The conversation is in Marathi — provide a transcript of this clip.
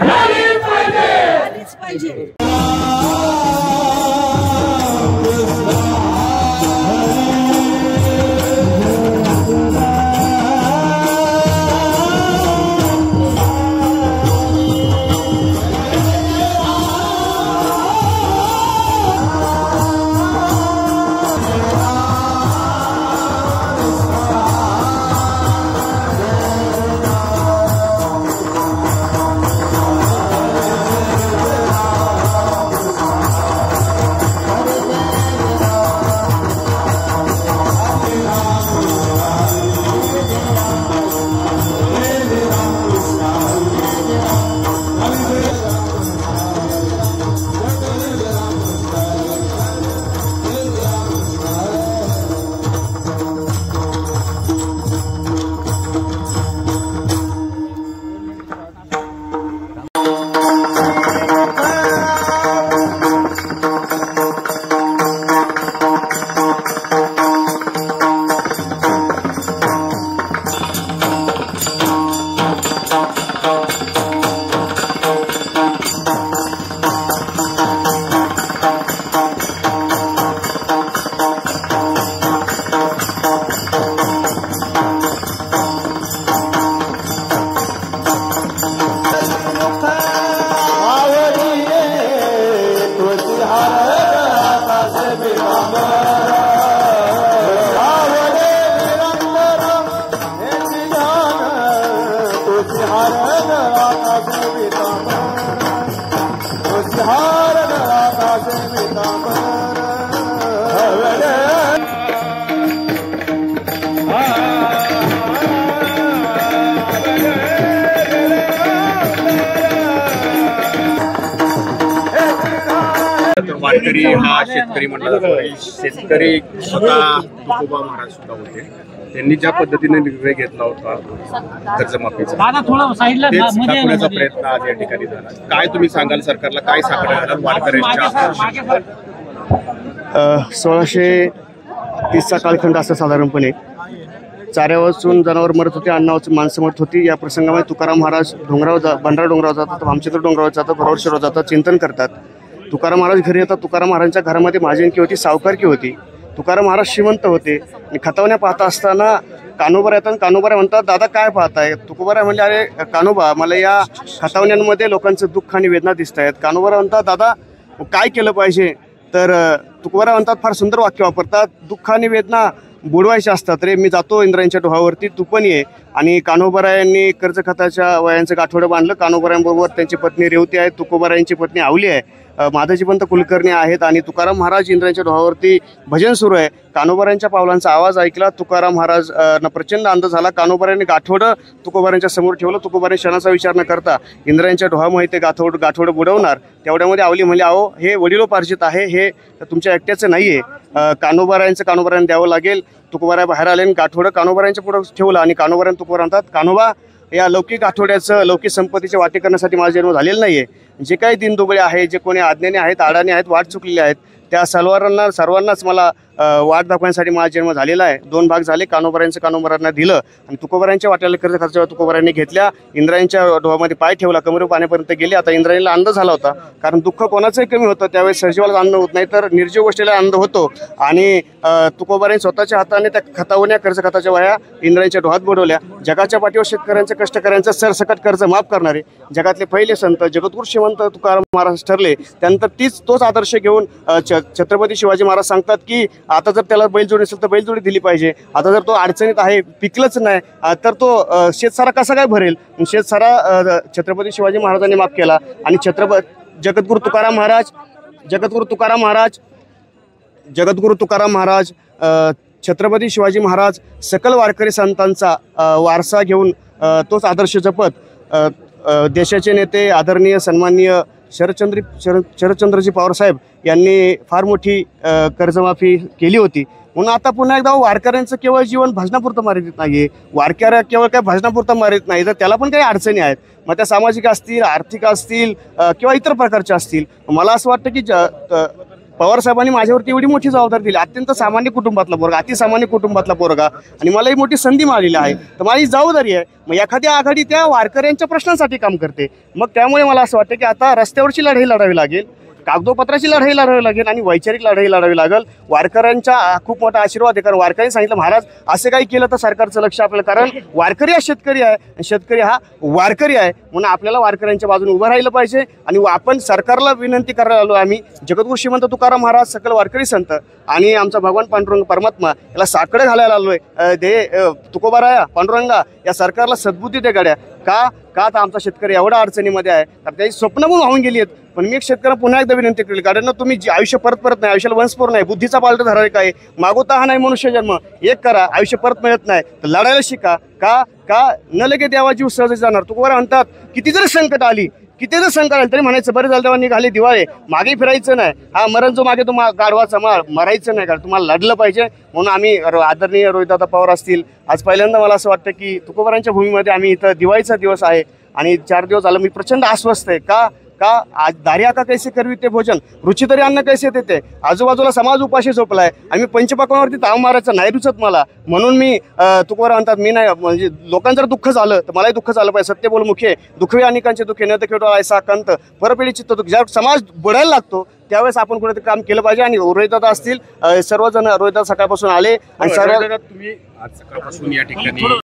झालीच पाहिजे। वारकरी हा शेतकरी म्हणला जातो। शेतकरी स्वतः तुकोबा महाराज सुद्धा होते। त्यांनी ज्या पद्धतीने निर्णय घेतला होता कर्जमाफीचा दाखवण्याचा प्रयत्न आज या ठिकाणी झाला। काय तुम्ही सांगाल सरकारला, काय सांगणार वारकऱ्यांच्या? 1630चा कालखंड असं साधारणपणे चाऱ्या वाचून जनावर मरत होते, अन्न वाचून माणसं मरत होती। या प्रसंगामध्ये तुकाराम महाराज बंडारा डोंगरावर जातात, भामचंद्र डोंगरावर जातात, भरवरशिवर जातात, चिंतन करतात। तुकाराम महाराज घरी येतात। तुकाराम महाराजांच्या घरामध्ये महाजनकी होती, सावकारकी होती। तुकाराम महाराज श्रीमंत होते आणि खतावण्या पाहता असताना कान्होबा येतात। कान्होबा म्हणतात, दादा काय पाहताय? तुकोबा म्हणले, अरे कान्होबा, मला या खतावण्यांमध्ये लोकांचं दुःख आणि वेदना दिसत आहेत। कान्होबा म्हणतात, दादा काय केलं पाहिजे? तर तुकोबा म्हणतात, फार सुंदर वाक्य वापरतात, दुःख आणि वेदना बुडवायचे असतात रे, मी जातो इंद्रायणच्या डोहावरती, तू पण ये। आणि कान्होबारायांनी कर्ज खताच्या वयांचं गाठोडं बांधलं। कान्होबारायांबरोबर त्यांची पत्नी रेवती आहे, तुकोबारायांची पत्नी आवली आहे, माधवजीपंत कुलकर्णी आहेत। आणि तुकाराम महाराज इंद्रायणच्या डोहावरती भजन सुरू आहे। कान्होबारायांच्या पावलांचा आवाज ऐकला। तुकाराम महाराज प्रचंड आनंद झाला। कान्होबारायांनी गाठोडं तुकोबारायांच्या समोर ठेवलं। तुकोबारांनी क्षणाचा विचार न करता इंद्रायणच्या डोहामध्ये ते गाठोडं बुडवणार। तेवढ्यामध्ये आवली म्हणली, अहो हे वडिलोपार्जित आहे, हे तुमच्या एकट्याचं नाही आहे, कान्होबारायांनी द्यावं लागेल। तुकोबाराय बाहेर आले आणि गाठोडं कान्होबारायांच्या पुढे ठेवलं। आणि कान्होबारायन तुकोबा म्हणतात, कान्होबा, या लौकिक आठवड्याचं लौकिक संपत्तीचे वाटे करण्यासाठी माझा जन्म झालेला नाही आहे। जे काही दिनदुबळे आहे, जे कोणी आज्ञाने आहेत, आडाने आहेत, वाट चुकलेले आहेत, त्या सर्वांनाच मला वाट दाखवण्यासाठी माझा जन्म झालेला आहे। 2 भाग झाले। कान्होबारायांना दिलं आणि तुकोबारायांच्या वाट्याला कर्ज खर्च तुकोबारायांनी घेतल्या। इंद्रायणच्या डोहामध्ये पाय ठेवला, कमरे पाण्यापर्यंत गेले। आता इंद्रायणीला आनंद झाला होता, कारण दुःख कोणाचंही कमी होतं त्यावेळेस सजीवाला आनंद होत नाही तर निर्जीव गोष्टीला आनंद होतो। आणि तुकोबारायांनी स्वतःच्या हाताने त्या खतावण्या कर्ज खताच्या वया इंद्रायणच्या डोहात बुडवल्या। जगाच्या पाठीवर शेतकऱ्यांचं कष्टकऱ्यांचं सरसकट कर्ज माफ करणारे जगातले पहिले संत जगद्गुरू श्रीमंत तुकाराम महाराज ठरले। त्यानंतर तोच आदर्श घेऊन छत्रपती शिवाजी महाराज सांगतात की आता जर त्याला बैलजोडी असेल तर बैलजोडी दिली पाहिजे। आता जर तो अडचणीत आहे, पिकलंच नाही, तर तो शेतसारा कसा काय भरेल? शेतसारा छत्रपती शिवाजी महाराजांनी माफ केला। आणि जगद्गुरू तुकाराम महाराज छत्रपती शिवाजी महाराज सकल वारकरी संतांचा वारसा घेऊन तोच आदर्श जपत देशाचे नेते आदरणीय सन्माननीय शरदचंद्रजी पवार साहेब यांनी फार मोठी कर्जमाफी केली होती। म्हणून आता पुन्हा एकदा वारकऱ्यांचं केवळ जीवन भजनापुरतं मर्यादित नाही आहे। वारकऱ्या केवळ काय भजनापुरतं मर्यादित नाही, तर त्याला पण काही अडचणी आहेत, मग त्या सामाजिक असतील, आर्थिक असतील किंवा इतर प्रकारच्या असतील। मला असं वाटतं की पवार साहेबांनी माझ्यावरती एवढी मोठी जबाबदारी दिली, अत्यंत सामान्य कुटुंबातला पोरगा, अतिसामान्य कुटुंबातला पोरगा, आणि मला ही मोठी संधी मिळालेली आहे, तर माझी जबाबदारी आहे. मग एखादी आघाडी त्या वारकऱ्यांच्या प्रश्नांसाठी काम करते, मग त्यामुळे मला असं वाटतं की आता रस्त्यावरची लढाई लढावी लागेल, कागदोपत्राची लढाई लढावी लागेल आणि वैचारिक लढाई लढावी लागेल. वारकऱ्यांचा खूप मोठा आशीर्वाद आहे, कारण वारकऱ्यांनी सांगितलं महाराज असं काही केलं तर सरकारचं लक्ष आपल्याला, कारण वारकरी हा शेतकरी आहे आणि शेतकरी हा वारकरी आहे, म्हणून आपल्याला वारकऱ्यांच्या बाजूने उभं राहिलं पाहिजे. आणि आपण सरकारला विनंती करायला आलो आम्ही, जगद्गुरू श्रीमंत तुकाराम महाराज, सकल वारकरी संत आणि आमचा भगवान पांडुरंग परमात्मा याला साकडं घालायला आलोय. तुकोबाराया पांडुरंगा या सरकारला सद्बुद्धी दे गड्या. का तर आमचा शेतकरी एवढा अडचणीमध्ये आहे, तर त्याची स्वप्न पण वाहून गेली आहेत. पण मी एक शेतकऱ्यांना पुन्हा एकदा विनंती केली, कारण तुम्ही आयुष्य परत नाही, आयुष्याला वंशपूर नाही, बुद्धीचा पालट धरावे काय, मागोता हा नाही मनुष्य जन्म, एक करा, आयुष्य परत मिळत नाही तर लढायला शिका. का न लगे देवाची सहज जाणार. तुकोबारा म्हणतात किती जरी संकट आली, किती जर संकट आली तरी म्हणायचं बरं झालं तेव्हा निघाले दिवाळे, मागे फिरायचं नाही. हा मरण जो मागे तुम्हाला गाढवाचा मरायचं नाही, कारण तुम्हाला लढलं पाहिजे. म्हणून आम्ही आदरणीय रोहितदादा पवार असतील, आज पहिल्यांदा मला असं वाटतं की तुकोबारांच्या भूमीमध्ये आम्ही इथं दिवाळीचा दिवस आहे आणि 4 दिवस झालं मी प्रचंड अस्वस्थ आहे. का आज दारिया का कैसे करवी ते भोजन, रुची तरी अन्न कैसे देते. आजूबाजूला समाज उपाशी झोपलाय, आम्ही पंचपाकवावरती ताव मारायचं नाही रुचत मला, म्हणून मी तुकोबारा म्हणतात मी नाही, म्हणजे लोकांचं जर दुःख झालं तर मलाही दुःख झालं पाहिजे. सत्य बोल मुखे दुःखवे अनेकांचे दुःखे न खेळतो ऐसा कंत परपिढी चित्त दुःख. ज्यावेळेस समाज बुडायला लागतो त्यावेळेस आपण कुठेतरी काम केलं पाहिजे. आणि रोहितदादा असतील, सर्वजण रोहितदादा सकाळपासून आले आणि सर्व तुम्ही आज सकाळपासून या ठिकाणी